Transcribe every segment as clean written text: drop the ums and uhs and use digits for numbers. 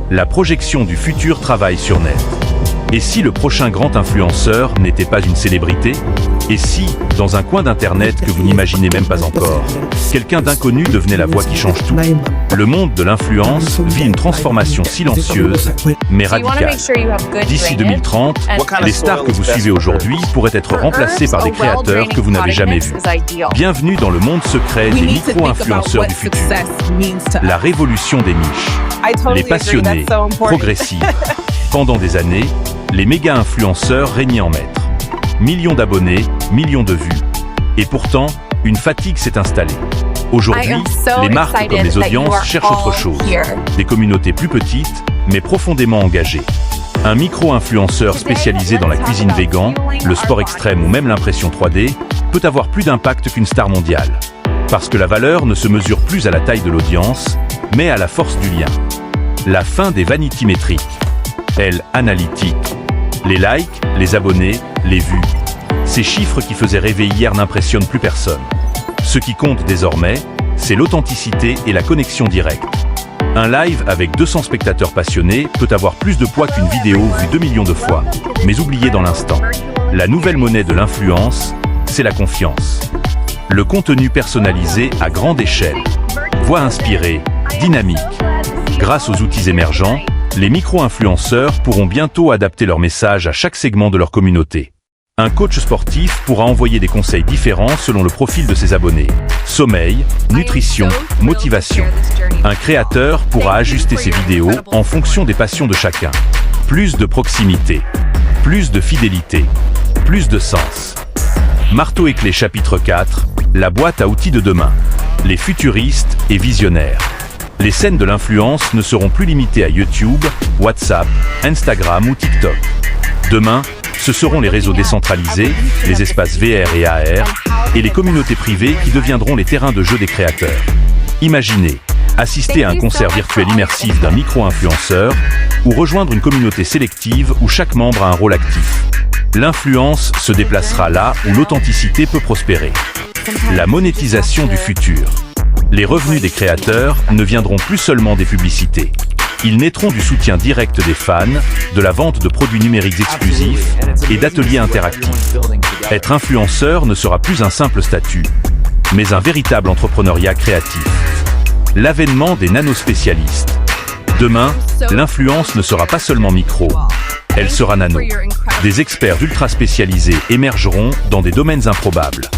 La projection du futur travaille sur net. Et si le prochain grand influenceur n'était pas une célébrité? Et si, dans un coin d'internet que vous n'imaginez même pas encore, quelqu'un d'inconnu devenait la voix qui change tout? Le monde de l'influence vit une transformation silencieuse, mais radicale. D'ici 2030, les stars que vous suivez aujourd'hui pourraient être remplacées par des créateurs que vous n'avez jamais vus. Bienvenue dans le monde secret des micro-influenceurs du futur. La révolution des niches. Les passionnés, progressifs. Pendant des années, les méga-influenceurs régnaient en maître. Millions d'abonnés, millions de vues. Et pourtant, une fatigue s'est installée. Aujourd'hui, les marques comme les audiences cherchent autre chose. Des communautés plus petites, mais profondément engagées. Un micro-influenceur spécialisé dans la cuisine végan, le sport extrême ou même l'impression 3D peut avoir plus d'impact qu'une star mondiale. Parce que la valeur ne se mesure plus à la taille de l'audience, mais à la force du lien. La fin des vanity métriques. Analytique. Les likes, les abonnés, les vues. Ces chiffres qui faisaient rêver hier n'impressionnent plus personne. Ce qui compte désormais, c'est l'authenticité et la connexion directe. Un live avec 200 spectateurs passionnés peut avoir plus de poids qu'une vidéo vue 2 millions de fois, mais oubliée dans l'instant. La nouvelle monnaie de l'influence, c'est la confiance. Le contenu personnalisé à grande échelle. Voix inspirée, dynamique. Grâce aux outils émergents, les micro-influenceurs pourront bientôt adapter leur message à chaque segment de leur communauté. Un coach sportif pourra envoyer des conseils différents selon le profil de ses abonnés. Sommeil, nutrition, motivation. Un créateur pourra ajuster ses vidéos en fonction des passions de chacun. Plus de proximité, plus de fidélité, plus de sens. Marteau et clé chapitre 4, la boîte à outils de demain. Les futuristes et visionnaires. Les scènes de l'influence ne seront plus limitées à YouTube, WhatsApp, Instagram ou TikTok. Demain, ce seront les réseaux décentralisés, les espaces VR et AR, et les communautés privées qui deviendront les terrains de jeu des créateurs. Imaginez, assister à un concert virtuel immersif d'un micro-influenceur, ou rejoindre une communauté sélective où chaque membre a un rôle actif. L'influence se déplacera là où l'authenticité peut prospérer. La monétisation du futur. Les revenus des créateurs ne viendront plus seulement des publicités. Ils naîtront du soutien direct des fans, de la vente de produits numériques exclusifs et d'ateliers interactifs. Être influenceur ne sera plus un simple statut, mais un véritable entrepreneuriat créatif. L'avènement des nanospécialistes. Demain, l'influence ne sera pas seulement micro, elle sera nano. Des experts ultra spécialisés émergeront dans des domaines improbables.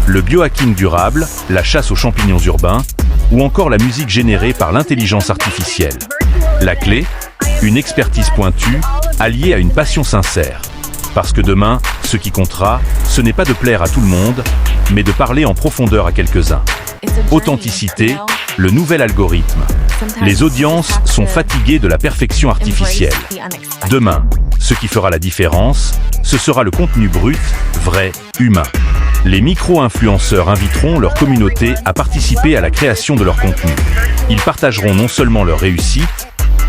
Le biohacking durable, la chasse aux champignons urbains, ou encore la musique générée par l'intelligence artificielle. La clé, une expertise pointue, alliée à une passion sincère. Parce que demain, ce qui comptera, ce n'est pas de plaire à tout le monde, mais de parler en profondeur à quelques-uns. Authenticité, le nouvel algorithme. Les audiences sont fatiguées de la perfection artificielle. Demain, ce qui fera la différence, ce sera le contenu brut, vrai, humain. Les micro-influenceurs inviteront leur communauté à participer à la création de leur contenu. Ils partageront non seulement leurs réussites,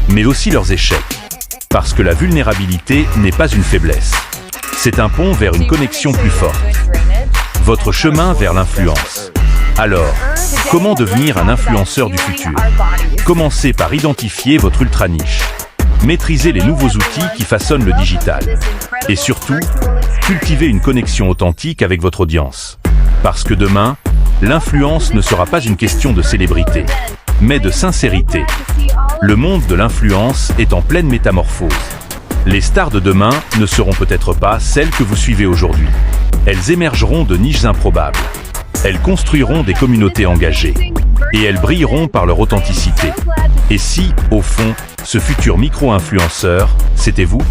mais aussi leurs échecs. Parce que la vulnérabilité n'est pas une faiblesse. C'est un pont vers une connexion plus forte. Votre chemin vers l'influence. Alors, comment devenir un influenceur du futur? Commencez par identifier votre ultra-niche. Maîtrisez les nouveaux outils qui façonnent le digital. Et surtout, cultivez une connexion authentique avec votre audience. Parce que demain, l'influence ne sera pas une question de célébrité, mais de sincérité. Le monde de l'influence est en pleine métamorphose. Les stars de demain ne seront peut-être pas celles que vous suivez aujourd'hui. Elles émergeront de niches improbables. Elles construiront des communautés engagées. Et elles brilleront par leur authenticité. Et si, au fond, ce futur micro-influenceur, c'était vous ?